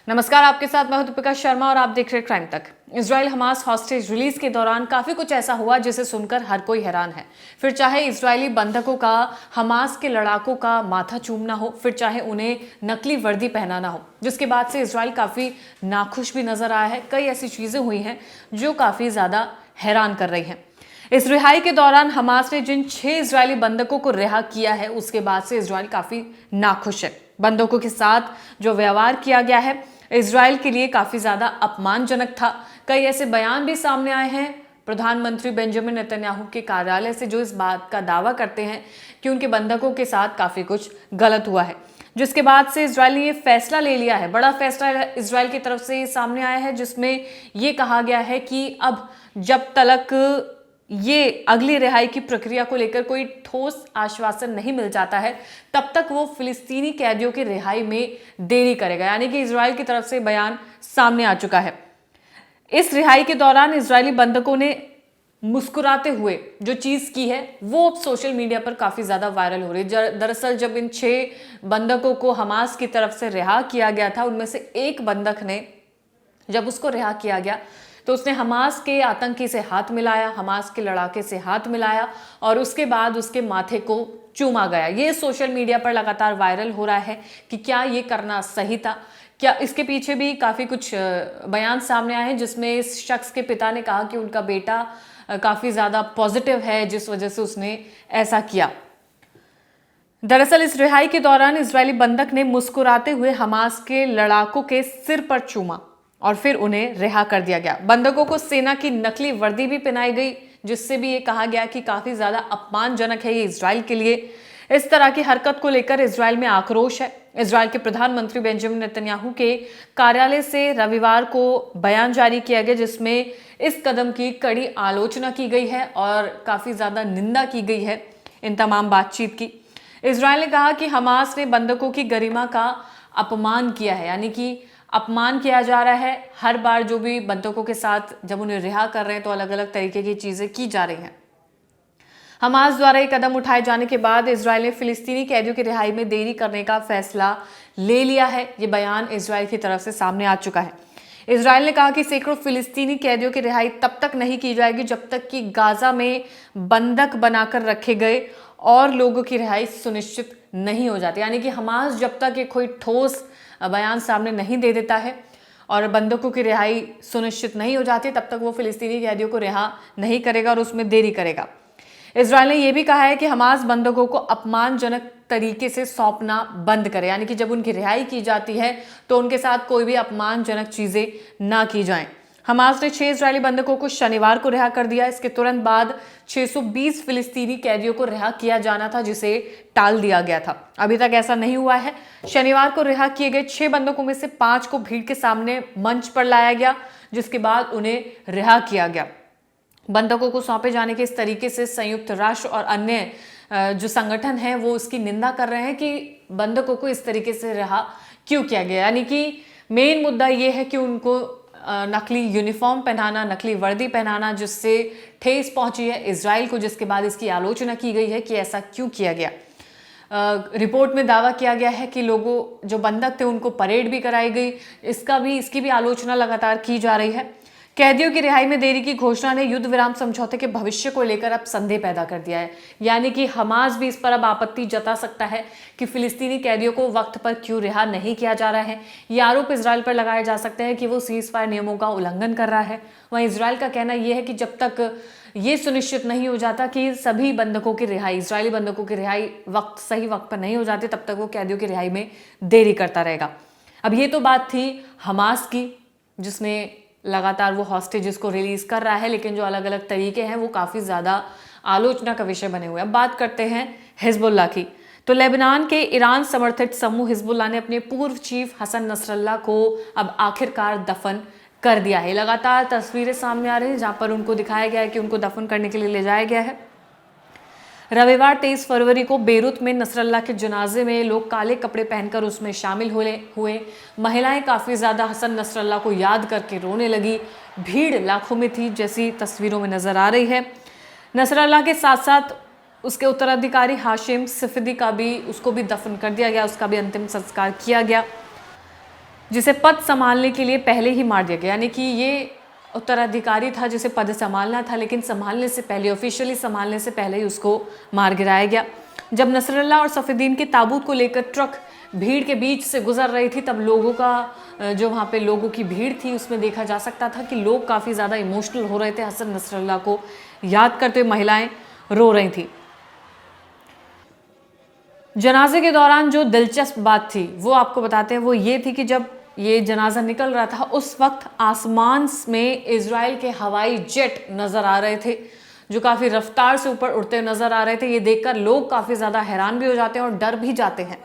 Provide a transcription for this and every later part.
नमस्कार, आपके साथ मैं हूं दीपिका शर्मा और आप देख रहे हैं क्राइम तक। इजराइल हमास हॉस्टेज रिलीज के दौरान काफी कुछ ऐसा हुआ जिसे सुनकर हर कोई हैरान है। फिर चाहे इजरायली बंधकों का हमास के लड़ाकों का माथा चूमना हो, फिर चाहे उन्हें नकली वर्दी पहनाना हो, जिसके बाद से इजराइल काफी नाखुश भी नजर आया है। कई ऐसी चीजें हुई हैं जो काफी ज्यादा हैरान कर रही हैं। इस रिहाई के दौरान हमास ने जिन 6 इजरायली बंधकों को रिहा किया है, उसके बाद से इजराइल काफी नाखुश है। बंधकों के साथ जो व्यवहार किया गया है इजराइल के लिए काफी ज्यादा अपमानजनक था। कई ऐसे बयान भी सामने आए हैं प्रधानमंत्री बेंजामिन नेतन्याहू के कार्यालय से, जो इस बात का दावा करते हैं कि उनके बंधकों के साथ काफी कुछ गलत हुआ है, जिसके बाद से इजराइल ने ये फैसला ले लिया है। बड़ा फैसला इजराइल की तरफ से सामने आया है, जिसमें ये कहा गया है कि अब जब तक ये अगली रिहाई की प्रक्रिया को लेकर कोई ठोस आश्वासन नहीं मिल जाता है, तब तक वो फिलिस्तीनी कैदियों की रिहाई में देरी करेगा। यानी कि इजराइल की तरफ से बयान सामने आ चुका है। इस रिहाई के दौरान इजरायली बंधकों ने मुस्कुराते हुए जो चीज की है वो सोशल मीडिया पर काफी ज्यादा वायरल हो रही है। दरअसल जब इन 6 बंधकों को हमास की तरफ से रिहा किया गया था, उनमें से एक बंधक ने जब उसको रिहा किया गया तो उसने हमास के आतंकी से हाथ मिलाया, हमास के लड़ाके से हाथ मिलाया और उसके बाद उसके माथे को चूमा गया। ये सोशल मीडिया पर लगातार वायरल हो रहा है कि क्या ये करना सही था। क्या इसके पीछे भी काफी कुछ बयान सामने आए हैं, जिसमें इस शख्स के पिता ने कहा कि उनका बेटा काफी ज्यादा पॉजिटिव है, जिस वजह से उसने ऐसा किया। दरअसल इस रिहाई के दौरान इजरायली बंधक ने मुस्कुराते हुए हमास के लड़ाकों के सिर पर चूमा और फिर उन्हें रिहा कर दिया गया। बंधकों को सेना की नकली वर्दी भी पहनाई गई, जिससे भी ये कहा गया कि काफी ज्यादा अपमानजनक है ये इजराइल के लिए। इस तरह की हरकत को लेकर इजराइल में आक्रोश है। इजराइल के प्रधानमंत्री बेंजामिन नेतन्याहू के कार्यालय से रविवार को बयान जारी किया गया, जिसमें इस कदम की कड़ी आलोचना की गई है और काफी ज्यादा निंदा की गई है इन तमाम बातचीत की। इजराइल ने कहा कि हमास ने बंधकों की गरिमा का अपमान किया है, यानी कि अपमान किया जा रहा है। हर बार जो भी बंधकों के साथ जब उन्हें रिहा कर रहे हैं तो अलग अलग तरीके की चीजें की जा रही हैं। हमास द्वारा ये कदम उठाए जाने के बाद इजराइल ने फिलिस्तीनी कैदियों की रिहाई में देरी करने का फैसला ले लिया है। ये बयान इजराइल की तरफ से सामने आ चुका है। इजराइल ने कहा कि सैकड़ों फिलिस्तीनी कैदियों की रिहाई तब तक नहीं की जाएगी जब तक कि गाजा में बंधक बनाकर रखे गए और लोगों की रिहाई सुनिश्चित नहीं हो जाती। यानी कि हमास जब तक ये कोई ठोस बयान सामने नहीं दे देता है और बंधकों की रिहाई सुनिश्चित नहीं हो जाती, तब तक वो फिलिस्तीनी कैदियों को रिहा नहीं करेगा और उसमें देरी करेगा। इजराइल ने यह भी कहा है कि हमास बंधकों को अपमानजनक तरीके से सौंपना बंद करे, यानी कि जब उनकी रिहाई की जाती है तो उनके साथ कोई भी अपमानजनक चीजें ना की जाएं। हमास ने 6 इजरायली बंधकों को शनिवार को रिहा कर दिया। इसके तुरंत बाद 620 फिलिस्तीनी कैदियों को रिहा किया जाना था, जिसे टाल दिया गया था। अभी तक ऐसा नहीं हुआ है। शनिवार को रिहा किए गए 6 बंधकों में से 5 को भीड़ के सामने मंच पर लाया गया, जिसके बाद उन्हें रिहा किया गया। बंधकों को सौंपे जाने के इस तरीके से संयुक्त राष्ट्र और अन्य जो संगठन है वो उसकी निंदा कर रहे हैं कि बंधकों को इस तरीके से रिहा क्यों किया गया। यानी कि मेन मुद्दा ये है कि उनको नकली यूनिफॉर्म पहनाना, नकली वर्दी पहनाना, जिससे ठेस पहुंची है इजराइल को, जिसके बाद इसकी आलोचना की गई है कि ऐसा क्यों किया गया। रिपोर्ट में दावा किया गया है कि लोगों जो बंधक थे उनको परेड भी कराई गई। इसकी भी आलोचना लगातार की जा रही है। कैदियों की रिहाई में देरी की घोषणा ने युद्ध विराम समझौते के भविष्य को लेकर अब संदेह पैदा कर दिया है। यानी कि हमास भी इस पर अब आपत्ति जता सकता है कि फिलिस्तीनी कैदियों को वक्त पर क्यों रिहा नहीं किया जा रहा है। ये आरोप इजराइल पर लगाए जा सकते हैं कि वो सीज फायर नियमों का उल्लंघन कर रहा है। वहीं इजराइल का कहना यह है कि जब तक ये सुनिश्चित नहीं हो जाता कि सभी बंधकों की रिहाई, इजरायली बंधकों की रिहाई सही वक्त पर नहीं हो जाती, तब तक वो कैदियों की रिहाई में देरी करता रहेगा। अब ये तो बात थी हमास की, जिसने लगातार वो हॉस्टेजेस को रिलीज कर रहा है, लेकिन जो अलग अलग तरीके हैं वो काफी ज्यादा आलोचना का विषय बने हुए हैं। अब बात करते हैं हिजबुल्लाह की। तो लेबनान के ईरान समर्थित समूह हिजबुल्लाह ने अपने पूर्व चीफ हसन नसरल्लाह को अब आखिरकार दफन कर दिया है। लगातार तस्वीरें सामने आ रही हैं जहां पर उनको दिखाया गया है कि उनको दफन करने के लिए ले जाया गया है। रविवार 23 फरवरी को बेरूत में नसरल्लाह के जनाजे में लोग काले कपड़े पहनकर उसमें शामिल हुए। महिलाएं काफ़ी ज़्यादा हसन नसरल्लाह को याद करके रोने लगी। भीड़ लाखों में थी, जैसी तस्वीरों में नज़र आ रही है। नसरल्लाह के साथ साथ उसके उत्तराधिकारी हाशिम सफदी उसको भी दफन कर दिया गया, उसका भी अंतिम संस्कार किया गया। जिसे पद संभालने के लिए पहले ही मार दिया गया, यानी कि ये उत्तराधिकारी था जिसे पद संभालना था, लेकिन संभालने से पहले, ऑफिशियली संभालने से पहले ही उसको मार गिराया गया। जब नसरुल्लाह और सफीउद्दीन के ताबूत को लेकर ट्रक भीड़ के बीच से गुजर रही थी, तब लोगों का जो वहाँ पे लोगों की भीड़ थी उसमें देखा जा सकता था कि लोग काफ़ी ज़्यादा इमोशनल हो रहे थे। हसन नसरुल्लाह को याद करते हुए महिलाएं रो रही थी। जनाजे के दौरान जो दिलचस्प बात थी वो आपको बताते हैं, वो ये थी कि जब ये जनाजा निकल रहा था उस वक्त आसमान में इजराइल के हवाई जेट नज़र आ रहे थे जो काफ़ी रफ्तार से ऊपर उड़ते नज़र आ रहे थे। ये देखकर लोग काफ़ी ज़्यादा हैरान भी हो जाते हैं और डर भी जाते हैं।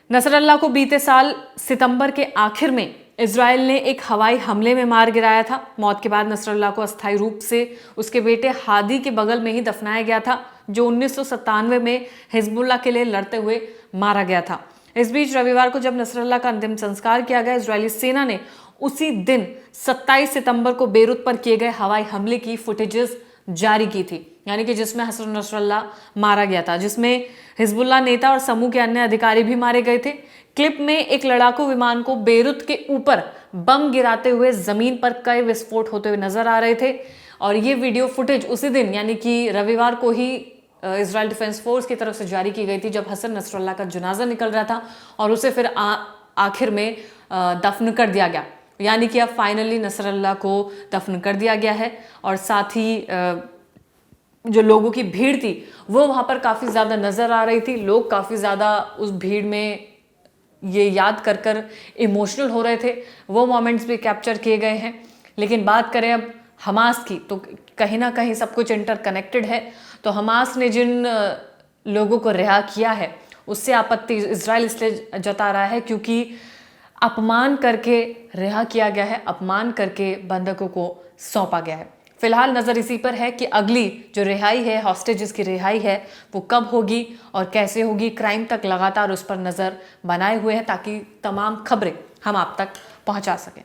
नसरुल्लाह को बीते साल सितंबर के आखिर में इजराइल ने एक हवाई हमले में मार गिराया था। मौत के बाद नसरुल्लाह को अस्थायी रूप से उसके बेटे हादी के बगल में ही दफनाया गया था, जो 1997 में हिजबुल्लाह के लिए लड़ते हुए मारा गया था। इस बीच रविवार को जब नसरुल्लाह का अंतिम संस्कार किया गया, इजरायली सेना ने उसी दिन 27 सितंबर को बेरूत पर किए गए हवाई हमले की फुटेजेस जारी की थी, यानी कि जिसमें हसन नसरुल्लाह मारा गया था, जिसमें हिजबुल्लाह नेता और समूह के अन्य अधिकारी भी मारे गए थे। क्लिप में एक लड़ाकू विमान को बेरूत के ऊपर बम गिराते हुए जमीन पर कई विस्फोट होते हुए नजर आ रहे थे और ये वीडियो फुटेज उसी दिन यानी कि रविवार को ही इजराइल डिफेंस फोर्स की तरफ से जारी की गई थी, जब हसन नसरुल्लाह का जनाजा निकल रहा था और उसे फिर आखिर में दफन कर दिया गया। यानी कि अब फाइनली नसरुल्लाह को दफन कर दिया गया है और साथ ही जो लोगों की भीड़ थी वो वहाँ पर काफ़ी ज़्यादा नज़र आ रही थी। लोग काफ़ी ज़्यादा उस भीड़ में ये याद कर कर इमोशनल हो रहे थे, वो मोमेंट्स भी कैप्चर किए गए हैं। लेकिन बात करें अब हमास की, तो कहीं ना कहीं सब कुछ इंटरकनेक्टेड है। तो हमास ने जिन लोगों को रिहा किया है उससे आपत्ति इजराइल इसलिए जता रहा है क्योंकि अपमान करके रिहा किया गया है, अपमान करके बंधकों को सौंपा गया है। फिलहाल नज़र इसी पर है कि अगली जो रिहाई है, हॉस्टेजेस की रिहाई है, वो कब होगी और कैसे होगी। क्राइम तक लगातार उस पर नज़र बनाए हुए हैं ताकि तमाम खबरें हम आप तक पहुंचा सकें।